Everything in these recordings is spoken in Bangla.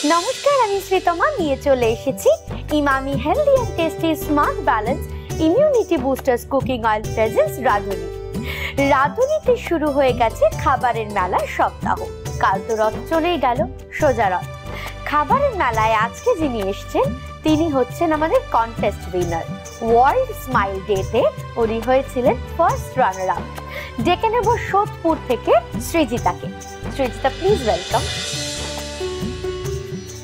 নমস্কার, আমি শ্রীতমা নিয়ে চলে এসেছি Emami healthy and tasty smart balance immunity boosters cooking oil presents Radhuni. রাঁধুনিতে শুরু হয়ে গেছে খাবারের মেলার সপ্তাহ। কাল তো রথ চলেই গেল, সোজা রথ। খাবারের মেলায় আজকে যিনি এসছেন তিনি হচ্ছেন আমাদের কন্টেস্ট উইনার। ওয়ার্ল্ড স্মাইল ডেতে উনি হয়েছিলেন ফার্স্ট রানার আপ। ডেকে নেব সোদপুর থেকে সৃজিতাকে। Srijita, please welcome.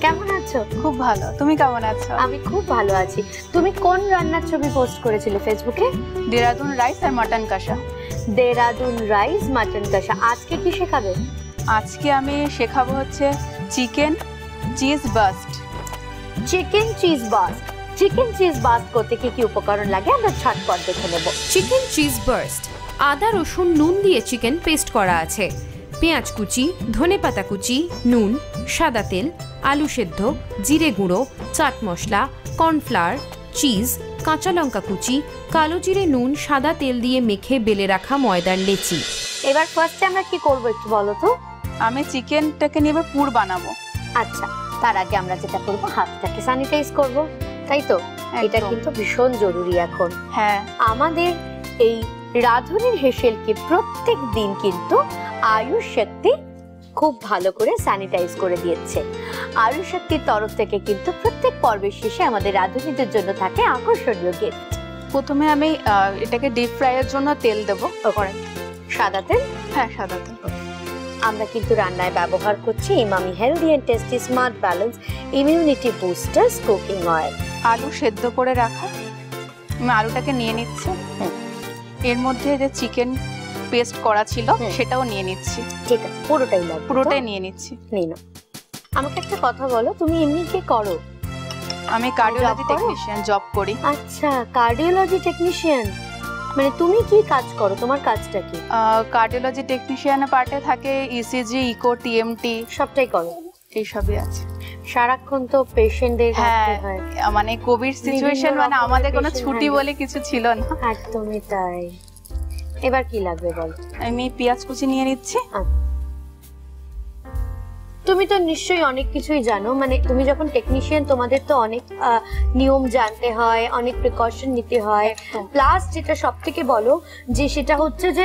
কেমন আছো? খুব ভালো, তুমি কেমন আছো? আমি খুব ভালো আছি। তুমি কোন রান্নার ছবি পোস্ট করেছিলে ফেসবুকে? দেরাদুন রাইস আর মাটন কষা। দেরাদুন রাইস মাটন কষা। আজকে কি শেখাবে? আজকে আমি শেখাবো হচ্ছে chicken cheese burst. Chicken cheese burst. Chicken cheese burst করতে কি কি উপকরণ লাগে আমরা ঝটপট দেখে নেব। চিকেন চিজ বাস্ট, আদা রসুন নুন দিয়ে চিকেন পেস্ট করা আছে, পেঁয়াজ কুচি, ধনেপাতা কুচি, নুন, সাদা তেল, আলু সেদ্ধ, জিরে গুঁড়ো, চাট মশলা, কর্নফ্লাওয়ার, চিজ, কাঁচা লঙ্কা কুচি, কালো জিরে, নুন, সাদা তেল দিয়ে মেখে বেলে রাখা ময়দার লেচি। এবার ফার্স্টে আমরা কি করব একটু বলো তো? আমি চিকেনটাকে নিয়ে এবার পুর বানাবো। আচ্ছা, তার আগে আমরা যেটা করব হাতটাকে স্যানিটাইজ করব, তাই তো? এটা কিন্তু ভীষণ জরুরি এখন। হ্যাঁ, আমাদের এই রাঁধুনির হেসেলকে প্রত্যেক দিন কিন্তু আয়ুষ শক্তি খুব ভালো করে স্যানিটাইজ করে দিয়েছে। আয়ুষ শক্তির তরফ থেকে কিন্তু প্রত্যেক পর্বের শেষে আমাদের রাঁধুনিদের জন্য থাকে আকর্ষণীয় গিফট। প্রথমে আমি এটাকে ডিপ ফ্রাইয়ের জন্য তেল দেবো। সাদা তেল? হ্যাঁ, সাদা তেল। আমরা কিন্তু রান্নায় ব্যবহার করছি Emami healthy and tasty smart balance immunity boosters cooking oil. আলু সেদ্ধ করে রাখা, আমি আলুটাকে নিয়ে নিচ্ছি। এর মধ্যে যে চিকেন পেস্ট করা ছিল সেটাও নিয়ে নিচ্ছি। ঠিক আছে, পুরোটাই লাগবে? পুরোটাই নিয়ে নিচ্ছি। নিয়ে নাও। আমাকে একটা কথা বলো, তুমি এমনি কি করো? আমি কার্ডিওলজি টেকনিশিয়ান জব করি। আচ্ছা, কার্ডিওলজি টেকনিশিয়ান মানে তুমি কি কাজ করো? তোমার কাজটা কি? কার্ডিওলজি টেকনিশিয়ানের পার্টে থাকে ইসিজি, ইকো, টিএমটি সবটাই করো? এইসবই আছে। সারাক্ষণ তো পেশেন্টদের দেখতে হয়। মানে কোভিড সিচুয়েশন, মানে আমাদের কোনো ছুটি বলে কিছু ছিল না। একদমই তাই। এবার কি লাগবে বল? আমি পেঁয়াজ কুচি নিয়ে নিচ্ছি। তুমি তো নিশ্চয়ই অনেক কিছুই জানো, মানে তুমি যখন টেকনিশিয়ান তোমাদের তো অনেক নিয়ম জানতে হয়, অনেক প্রিকশন নিতে হয়। প্লাস যেটা সবথেকে বলো যে সেটা হচ্ছে যে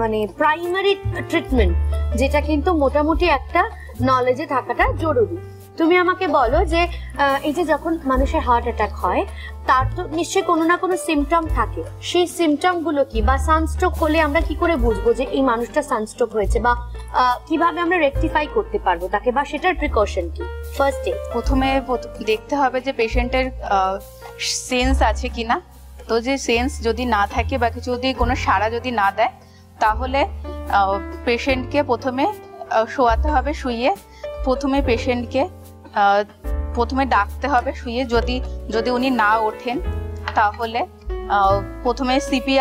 মানে প্রাইমারি ট্রিটমেন্ট, যেটা কিন্তু মোটামুটি একটা নলেজে থাকাটা জরুরি। তুমি আমাকে বলো যে এই যে যখন মানুষের হার্ট অ্যাটাক হয় তার তো নিশ্চয়ই কোনো না কোনো সিমটম থাকে। সেই সিমটম গুলো কি? বা সানস্ট্রোক হলে আমরা কি করে বুঝবো যে এই মানুষটা সানস্ট্রোক হয়েছে, বা কিভাবে আমরা রেকটিফাই করতে পারবো তাকে, বা সেটার প্রিকশন কি? ফার্স্টে প্রথমে দেখতে হবে যে পেশেন্টের সেন্স আছে কিনা। তো যে সেন্স যদি না থাকে বা কিছু যদি কোনো সাড়া যদি না দেয়, তাহলে পেশেন্টকে প্রথমে শোয়াতে হবে। শুইয়ে প্রথমে পেশেন্টকে প্রথমে ডাকতে হবে শুয়ে। যদি উনি না ওঠেন তাহলে প্রথমে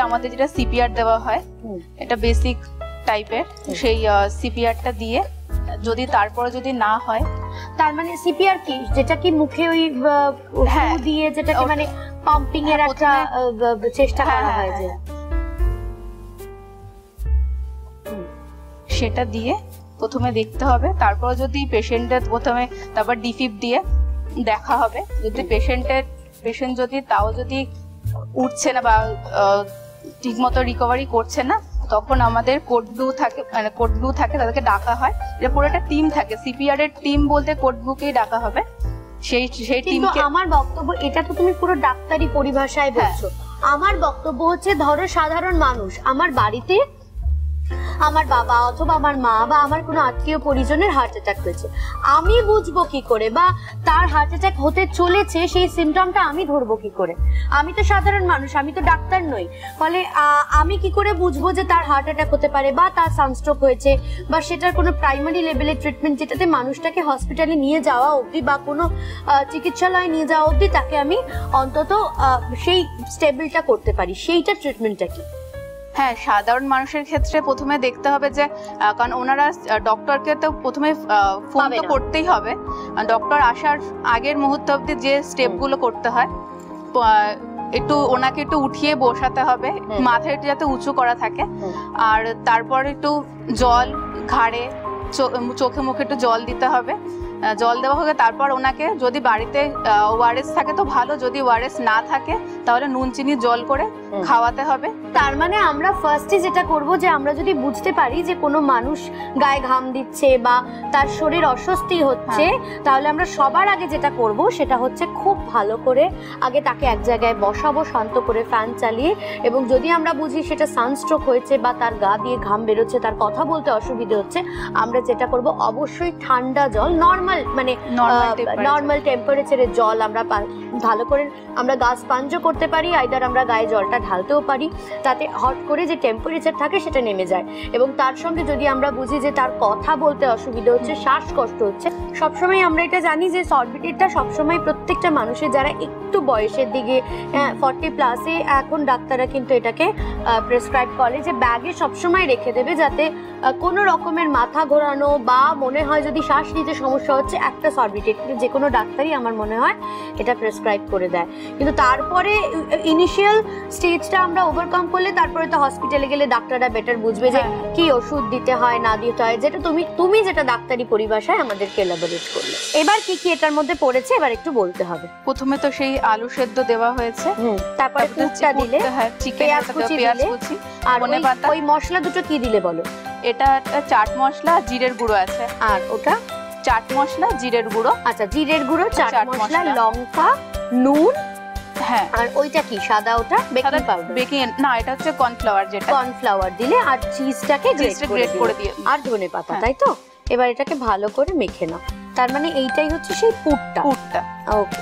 আমাদের যেটা সিপিআর দেওয়া হয়, এটা বেসিক টাইপের, সেই সিপিআরটা দিয়ে যদি তারপরে যদি না হয়, তার মানে সিপিআর কি? যেটা কি মুখে ওই দিয়ে যেটাকে মানে পাম্পিং এর একটা চেষ্টা করা হয় যে, সেটা দিয়ে প্রথমে দেখতে হবে। তারপর যদি পেশেন্টের তারপর ডিফিপ দিয়ে দেখা হবে। যদি পেশেন্ট যদি তাও যদি উঠছে না বা ঠিকমতো রিকভারি করছে না, তখন আমাদের কোড ব্লু থাকে, তাদেরকে ডাকা হয়। যে পুরো একটা টিম থাকে, সিপিআর এর টিম বলতে কোড ব্লুকেই ডাকা হবে। সেই টিমকে। আমার বক্তব্য, এটা তো তুমি পুরো ডাক্তারি পরিভাষায় বলছো। আমার বক্তব্য হচ্ছে ধরো সাধারণ মানুষ, আমার বাড়িতে আমার বাবা অথবা আমার মা বা আমার কোনো আত্মীয় পরিজনের হার্ট অ্যাটাক হয়েছে, আমি বুঝবো কি করে? বা তার হার্ট অ্যাটাক হতে চলেছে সেই সিমটমটা আমি ধরবো কি করে? আমি তো সাধারণ মানুষ, আমি তো ডাক্তার নই। ফলে আমি কি করে বুঝবো যে তার হার্ট অ্যাটাক হতে পারে বা তার সানস্ট্রোক হয়েছে, বা সেটার কোনো প্রাইমারি লেভেলের ট্রিটমেন্ট যেটাতে মানুষটাকে হসপিটালে নিয়ে যাওয়া অবধি বা কোনো চিকিৎসালয়ে নিয়ে যাওয়া অবধি তাকে আমি অন্তত সেই স্টেবলটা করতে পারি, সেইটা ট্রিটমেন্টটা কি? হ্যাঁ, সাধারণ মানুষের ক্ষেত্রে প্রথমে দেখতে হবে যে, কারণ ওনারা ডক্টরকে তো প্রথমে ফোন তো করতেই হবে। ডক্টর আসার আগের মুহূর্ত অবধি যে স্টেপগুলো করতে হয়, ওনাকে একটু উঠিয়ে বসাতে হবে, মাথাটা যাতে উঁচু করা থাকে, আর তারপর একটু জল ঘাড়ে চোখে মুখে একটু জল দিতে হবে, জল দেওয়া হবে, তারপর ওনাকে যদি বাড়িতে ওআরএস থাকে তো ভালো, যদি ওআরএস না থাকে তাহলে নুন চিনি জল করে খাওয়াতে হবে। তার মানে আমরা ফার্স্টে যেটা করব যে আমরা যদি বুঝতে পারি যে কোনো মানুষ গায়ে ঘাম দিচ্ছে বা তার শরীর অস্বস্তি হচ্ছে, তাহলে আমরা সবার আগে যেটা করব সেটা হচ্ছে খুব ভালো করে আগে তাকে এক জায়গায় বসাবো শান্ত করে ফ্যান চালিয়ে, এবং যদি আমরা বুঝি সেটা সানস্ট্রোক হয়েছে বা তার গা দিয়ে ঘাম বেরোচ্ছে, তার কথা বলতে অসুবিধে হচ্ছে, আমরা যেটা করব অবশ্যই ঠান্ডা জল, নর্মাল মানে নর্মাল টেম্পারেচারের জল আমরা ভালো করে আমরা গা স্পঞ্জও করতে পারি, আইদার আমরা গায়ে জলটা ঢালতেও পারি, তাতে হট করে যে টেম্পারেচার থাকে সেটা নেমে যায়। এবং তার সঙ্গে যদি আমরা বুঝি যে তার কথা বলতে অসুবিধা হচ্ছে, শ্বাসকষ্ট হচ্ছে, সবসময় আমরা এটা জানি যে সরবিটেটটা সবসময় প্রত্যেকটা মানুষের যারা একটু বয়সের দিকে 40 প্লাসে, এখন ডাক্তাররা কিন্তু এটাকে প্রেসক্রাইব করে যে ব্যাগে সবসময় রেখে দেবে, যাতে কোনো রকমের মাথা ঘোরানো বা মনে হয় যদি শ্বাস নিতে সমস্যা হচ্ছে, একটা সরবিটেট যে কোনো ডাক্তারই আমার মনে হয় এটা প্রেসক্রাইব করে দেয়। কিন্তু তারপরে ইনিশিয়াল স্টেজটা আমরা ওভারকাম করলে তারপরে তো হসপিটালে গেলে ডাক্তাররা বেটার বুঝবে যে কি ওষুধ দিতে হয় না দিতে হয়, যেটা তুমি যেটা ডাক্তারি পরিভাষায় আমাদেরকে এলাবোরেট করলে। এবার কি কি এটার মধ্যে পড়েছে এবার একটু বলতে হবে। প্রথমে তো সেই আলু সেদ্ধ দেওয়া হয়েছে, তারপরে পুরটা দিলে, পেঁয়াজ কুচি আর ওই মশলা দুটো কি দিলে বলো? এটা একটা চাট মশলা, জিরের গুঁড়ো আছে, আর ওটা চাট মশলা, জিরের গুঁড়ো। আচ্ছা, জিরের গুঁড়ো, চাট মশলা, লঙ্কা, নুন, হ্যাঁ। আর ওইটা কি সাদা? ওটা বেকিং পাউডার? বেকিং না, এটা হচ্ছে কর্নফ্লাওয়ার, যেটা কর্নফ্লাওয়ার দিলে, আর চিজটাকে গ্রেট করে দিয়ে, আর ধনেপাতা, তাই তো? এবার এটাকে ভালো করে মেখে নাও। তার মানে এইটাই হচ্ছে সেই পুরটা। ওকে,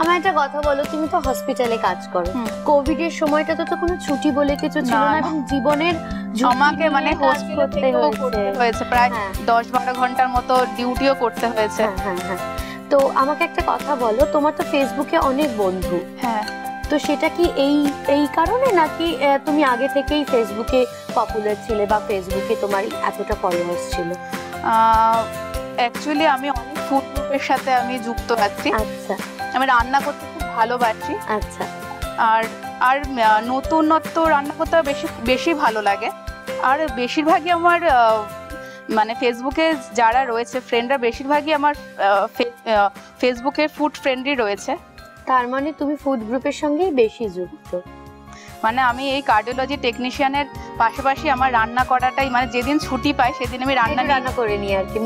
আমার একটা কথা বলো, তুমি তো হসপিটালে কাজ করো, কোভিড এর সময়টা তো কোনো ছুটি বলে কিছু ছিল না, এবং জীবনের আমাকে মানে হোস্ট করতে হয়েছে, প্রায় 10-12 ঘন্টার মতো ডিউটিও করতে হয়েছে। হ্যাঁ, তো আমাকে একটা কথা বলো, তোমার তো ফেসবুকে অনেক বন্ধু, হ্যাঁ, তো সেটা কি এই কারণে নাকি তুমি আগে থেকেই ফেসবুকে পপুলার ছিলে বা ফেসবুকে তোমার এতটা ফলোয়ার্স ছিল? অ্যাকচুয়ালি আমি অনেক ফুড গ্রুপের সাথে আমি যুক্ত আছি। আচ্ছা, আমি রান্না করতে খুব ভালোবাসি। আচ্ছা, আর নতুনত্ব রান্না করতে বেশি ভালো লাগে। আর বেশিরভাগই আমার মানে ফেসবুকে যারা রয়েছে ফ্রেন্ডরা, বেশিরভাগই আমার ফেসবুকে ফুড ফ্রেন্ডই রয়েছে। তার মানে তুমি ফুড গ্রুপের সঙ্গেই বেশি যুক্ত। মানে আমি এই কার্ডিওলজি টেকনিশিয়ানের পাশাপাশি আমার রান্না করাটাই, মানে যেদিন ছুটি পাই সেদিন আমি রান্না করে নিই আর কি।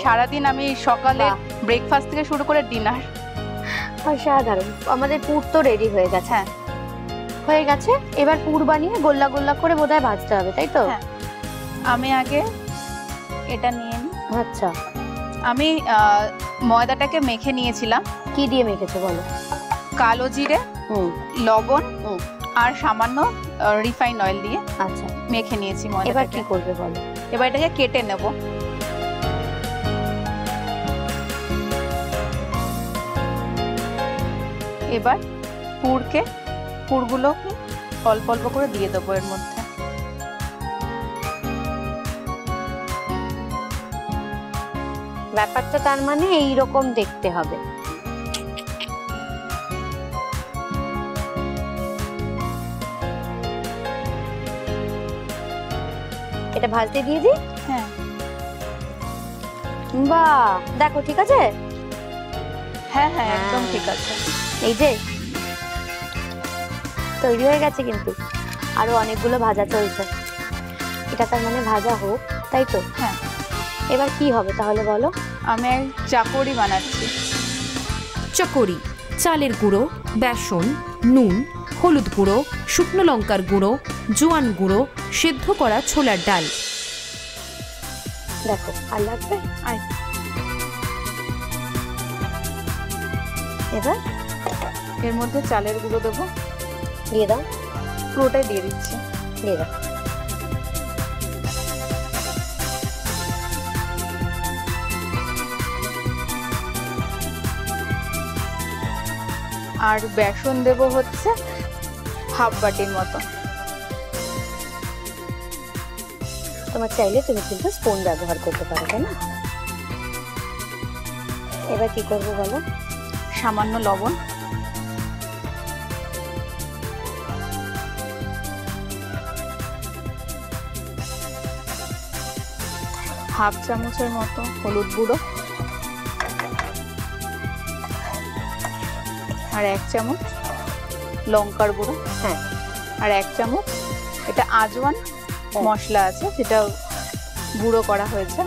সারাদিন আমি সকালে ব্রেকফাস্ট থেকে শুরু করে ডিনার। অসাধারণ। আমাদের পুর তো রেডি হয়ে গেছে। হ্যাঁ, হয়ে গেছে। এবার পুর বানিয়ে গোল্লা গোল্লা করে বোধহয় ভাজতে হবে, তাই তো? হ্যাঁ, আমি আগে এটা নিয়ে নিই। আচ্ছা, আমি ময়দাটাকে মেখে নিয়েছিলাম। কি দিয়ে মেখেছো বলো? কালো জিরে, লবণ আর সামান্য রিফাইন অয়েল দিয়ে আচ্ছা মেখে নিয়েছি ময়দা। এবার কি করবে বলো? এবার এটাকে কেটে নেব। এবার পুরগুলো অল্প অল্প করে দিয়ে দেবো এর মধ্যে। ব্যাপারটা তার মানে এইরকম দেখতে হবে। এটা ভাজতে দিয়ে দিই। হ্যাঁ, বাহ, দেখো ঠিক আছে। হ্যাঁ হ্যাঁ, একদম ঠিক আছে। এই যে তৈরি হয়ে গেছে, কিন্তু আরো অনেকগুলো ভাজা চলছে। এটা তার মানে ভাজা হোক, তাই তো? হ্যাঁ। এবার কি হবে তাহলে বলো? আমি চাকরি বানাচ্ছি। চকরি চালের গুঁড়ো, বেসন, নুন, হলুদ গুঁড়ো, শুকনো লঙ্কার গুঁড়ো, জোয়ান গুঁড়ো, সেদ্ধ করা ছোলার ডাল। দেখো আর লাগবে। এবার এর মধ্যে চালের গুঁড়ো দেবো। দিয়ে দাও। পুরোটাই দিয়ে দিচ্ছি। দিয়ে দাও। আর বেসন দেব হচ্ছে হাফ বাটির মতো। তোমার চাইলে তুমি কিন্তু স্পুন ব্যবহার করতে পারবে না। এবার কি করবো বলো? সামান্য লবণ, হাফ চামচের মতো হলুদ গুঁড়ো, আর 1 চামচ লঙ্কার গুঁড়ো, হ্যাঁ, আর 1 চামচ এটা আজওয়ান মশলা আছে যেটা গুঁড়ো করা হয়েছে।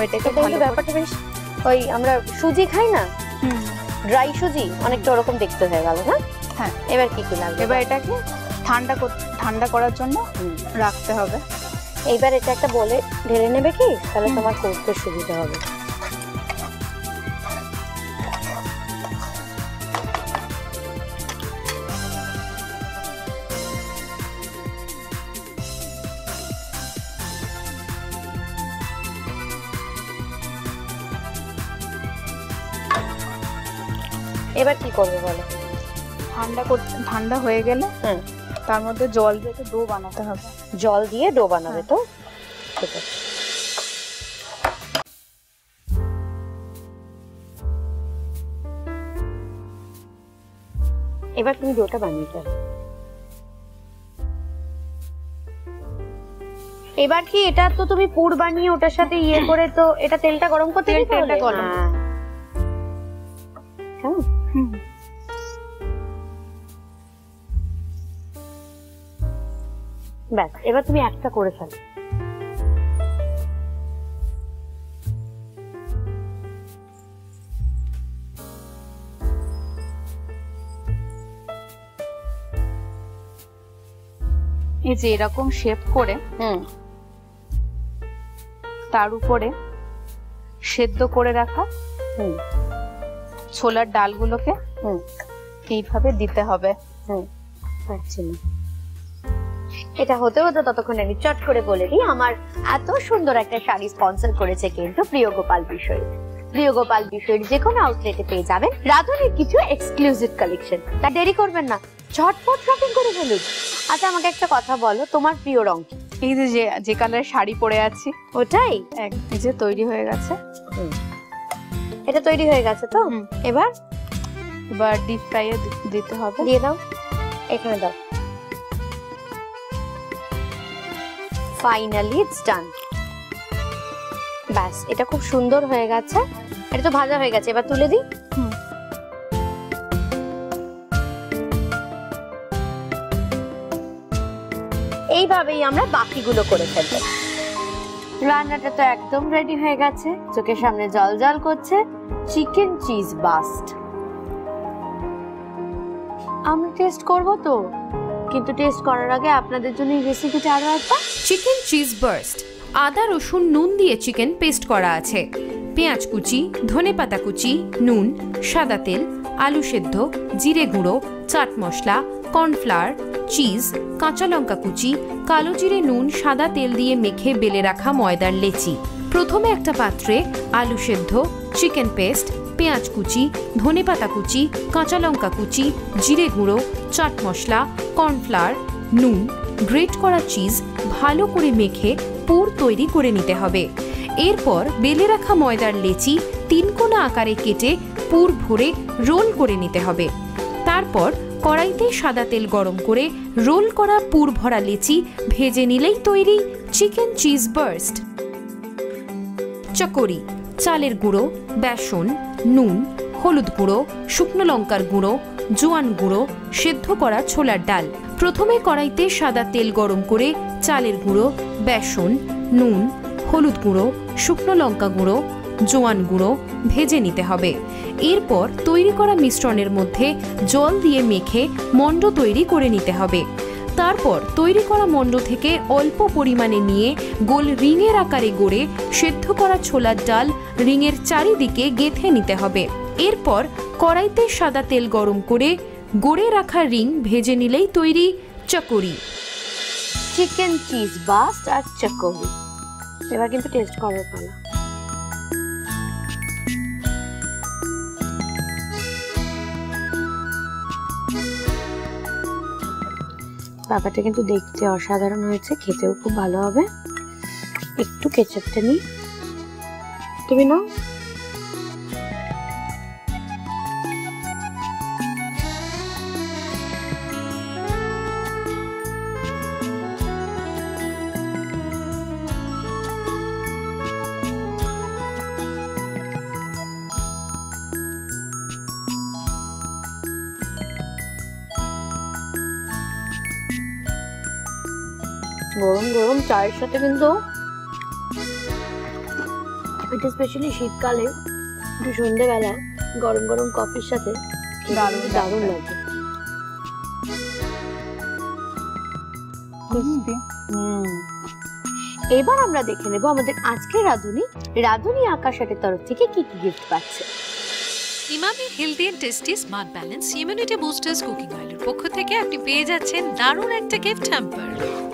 এটাকে ভালো ব্যাপারটা বেশ ওই আমরা সুজি খাই না, ড্রাই সুজি, অনেকটা ওরকম দেখতে হয়ে গেল না? হ্যাঁ। এবার কি কি লাগবে? এবার এটাকে ঠান্ডা করার জন্য রাখতে হবে। এইবার এটা একটা বলে ঢেলে নেবে কি, তাহলে তোমার করতে সুবিধা হবে। এবার কি করবে বলো? ঠান্ডা হয়ে গেলে তার মধ্যে জল দিয়ে ডো বানাতে হবে। জল দিয়ে ডো বানাবে তো? ঠিক আছে। এবার তুমি ডোটা বানিয়ে ফেলো। এবার কি এটা তো তুমি পুর বানিয়ে ওটার সাথে ইয়ে করে তো এটা তেলটা গরম করতে দিতে হবে। তেলটা গরম। ব্যাস, এবার তুমি একটা করে ফেলো। এই যে এরকম শেপ করে তার উপরে সেদ্ধ করে রাখা ছোলার ডালগুলোকে এইভাবে দিতে হবে। পারছি না, এটা হতে হতে ততক্ষণ আমি চট করে বলে দিই আমার এত সুন্দর একটা শাড়ি স্পন্সর করেছে কিন্তু প্রিয় গোপাল বিষয়। প্রিয় গোপাল বিষয়ের যে কোনো আউটলেটে পেয়ে যাবেন রাধুনির কিছু এক্সক্লুসিভ কালেকশন। তা দেরি করবেন না, ঝটপট শপিং করে ফেলুন। আচ্ছা আমাকে একটা কথা বলো, তোমার প্রিয় রং কি? এই যে কালারের শাড়ি পরে আছি ওটাই? এই যে তৈরি হয়ে গেছে। এটা তৈরি হয়ে গেছে তো? এবার ডিপ ফ্রাইয়ে দিতে হবে। দিয়ে দাও, এখানে দাও। ফাইনালি ইটস ডান। ব্যাস, এটা খুব সুন্দর হয়ে গেছে। এটা তো ভাজা হয়ে গেছে, এবার তুলে দিই। এইভাবেই আমরা বাকিগুলো করে ফেলবো। রান্নাটা তো একদম রেডি হয়ে গেছে, চোখের সামনে জল জল করছে। চিকেন চিজ বাস্ট আমরা টেস্ট করব তো, কিন্তু টেস্ট করার আগে আপনাদের জন্য এই রেসিপিটা আরো একবার। চিকেন চিজ বার্স্ট আদা রসুন নুন দিয়ে চিকেন পেস্ট করা আছে, পেঁয়াজ কুচি, ধনেপাতা কুচি, নুন, সাদা তেল, আলু সেদ্ধ, জিরে গুঁড়ো, চাট মশলা, কর্নফ্লাওয়ার, চিজ, কাঁচা লঙ্কা কুচি, কালো জিরে, নুন, সাদা তেল দিয়ে মেখে বেলে রাখা ময়দার লেচি। প্রথমে একটা পাত্রে আলু সেদ্ধ, চিকেন পেস্ট, পেঁয়াজ কুচি, ধনেপাতা কুচি, কাঁচা লঙ্কা কুচি, জিরে গুঁড়ো, চাট মশলা, কর্নফ্লাওয়ার, নুন, গ্রেট করা চিজ ভালো করে মেখে পুর তৈরি করে নিতে হবে। এরপর বেলে রাখা ময়দার লেচি 3 কোনা আকারে কেটে পুর ভরে রোল করে নিতে হবে। তারপর কড়াইতে সাদা তেল গরম করে রোল করা পুর ভরা লেচি ভেজে নিলেই তৈরি চিকেন চিজ বার্স্ট। চকরি, চালের গুঁড়ো, বেসন, নুন, হলুদ গুঁড়ো, শুকনো লঙ্কার গুঁড়ো, জোয়ান গুঁড়ো, সেদ্ধ করা ছোলার ডাল। প্রথমে কড়াইতে সাদা তেল গরম করে চালের গুঁড়ো, বেসন, নুন, হলুদ গুঁড়ো, শুকনো লঙ্কা গুঁড়ো, জোয়ান গুঁড়ো ভেজে নিতে হবে। এরপর তৈরি করা মিশ্রণের মধ্যে জল দিয়ে মেখে মণ্ড তৈরি করে নিতে হবে। তারপর তৈরি করা মণ্ড থেকে অল্প পরিমাণে নিয়ে গোল রিংয়ের আকারে গড়ে সেদ্ধ করা ছোলার ডাল রিংয়ের চারিদিকে গেঁথে নিতে হবে। এরপর কড়াইতে সাদা তেল গরম করে গড়ে রাখা রিং ভেজে নিলেই তৈরি চকরি। চিকেন চিজ বাস্ট আর চকরি। এবার কিন্তু টেস্ট করার পালা। ব্যাপারটা কিন্তু দেখতে অসাধারণ হয়েছে, খেতেও খুব ভালো হবে। একটু কেচাপটা নিই, তুমি নাও। গরম চায়ের সাথে কিন্তু এটা স্পেশালি শীতকালে একটু সন্ধ্যেবেলা গরম গরম কফির সাথে দারুণ লাগে। এবার আমরা দেখে নেব আমাদের আজকের রাধুনী আকাশের তরফ থেকে কি কি গিফট পাচ্ছে। Emami healthy and tasty smart balance immunity boosters cooking অয়েলের পক্ষ থেকে আপনি পেয়ে যাচ্ছেন দারুণ একটা গিফট হ্যাম্পার।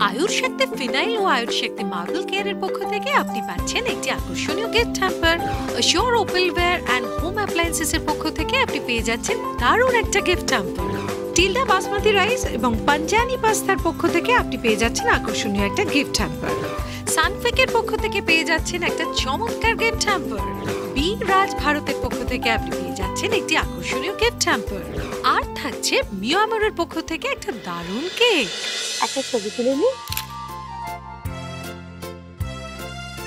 আয়ুর শক্তি ফিনাইল ও আয়ুর শক্তি মার্বেল কেয়ারের পক্ষ থেকে আপনি পাচ্ছেন একটি আকর্ষণীয় gift hamper. Sure opalware and home appliances এর পক্ষ থেকে আপনি পেয়ে যাচ্ছেন দারুণ একটা gift hamper. Tilda basmati rice এবং পাঞ্জানি পাস্তার পক্ষ থেকে আপনি পেয়ে যাচ্ছেন আকর্ষণীয় একটা গিফট হ্যাম্পার। সানফিকের পক্ষ থেকে পেয়ে যাচ্ছেন একটা চমৎকার গিফট হ্যাম্পার। বি রাজ ভারতের পক্ষ থেকে আপনি পেয়ে যাচ্ছেন একটি আকর্ষণীয় গিফট হ্যাম্পার। আর থাকছে মিয়ামরের পক্ষ থেকে একটা দারুণ কেক। একটা ছবি তুলে নিই।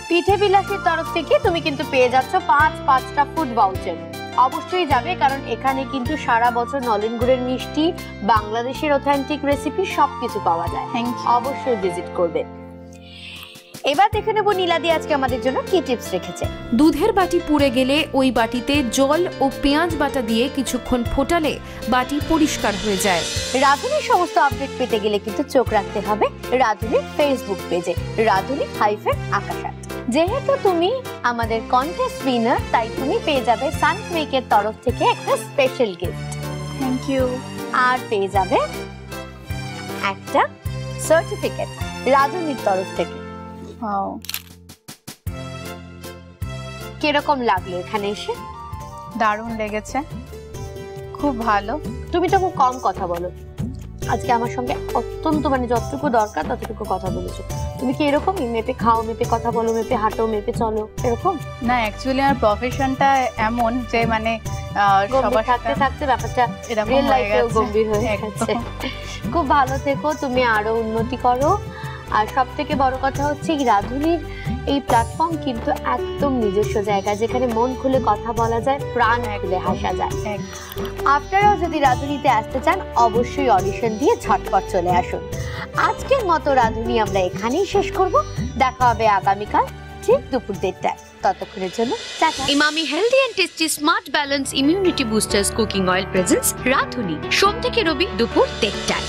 পিঠে বিলাসের তরফ থেকে তুমি কিন্তু পেয়ে যাচ্ছ 5টা ফুড ভাউচার। অবশ্যই যাবে, কারণ এখানে কিন্তু সারা বছর নলেন গুড়ের মিষ্টি, বাংলাদেশের অথেন্টিক রেসিপি সবকিছু পাওয়া যায়। অবশ্যই ভিজিট করবে। এবার দেখে নেব নীলাদি আজকে আমাদের জন্য কি টিপস রেখেছে। দুধের বাটি পুড়ে গেলে ওই বাটিতে জল ও পেঁয়াজ বাটা দিয়ে কিছুক্ষণ ফোটালে বাটি পরিষ্কার হয়ে যায়। রাধুনির সমস্ত আপডেট পেতে গেলে কিন্তু চোখ রাখতে হবে রাধুনির ফেসবুক পেজে রাধুনী-আকাশ। যেহেতু তুমি আমাদের কন্টেস্ট উইনার, তাই তুমি পেয়ে যাবে সানকুইকের তরফ থেকে একটা স্পেশাল গিফট। Thank you. আর পেয়ে যাবে একটা সার্টিফিকেট রাধুনির তরফ থেকে। কিরকম লাগলো এখানে এসে? দারুণ লেগেছে, খুব ভালো। তুমি তো খুব কম কথা বলো, আজকে আমার সঙ্গে অত্যন্ত যতটুকু দরকার ততটুকু কথা বলেছো। তুমি কি এরকমই মেপে খাও, মেপে কথা বলো, মেপে হাঁটো, মেপে চলো এরকম? না, অ্যাকচুয়ালি আমার প্রফেশনটা এমন যে সবার থাকতে থাকতে ব্যাপারটা রিয়েল লাইফেও গম্ভীর হয়ে গেছে। খুব ভালো থেকো, তুমি আরো উন্নতি করো। আর সব থেকে বড় কথা হচ্ছে রাধুনির এই প্ল্যাটফর্ম কিন্তু একদম নিজস্ব জায়গা, যেখানে মন খুলে কথা বলা যায়, প্রাণ খুলে হাসা যায়। আপনারাও যদি রাধুনিতে আসতে চান অবশ্যই অডিশন দিয়ে ঝটপট চলে আসুন। আজকের মতো রাধুনি আমরা এখানেই শেষ করব। দেখা হবে আগামীকাল ঠিক দুপুর 1:30টায়। ততক্ষণের জন্য tata. Emami healthy and tasty smart balance immunity boosters cooking oil presents Radhuni, সোম থেকে রবি দুপুর 1:30টায়।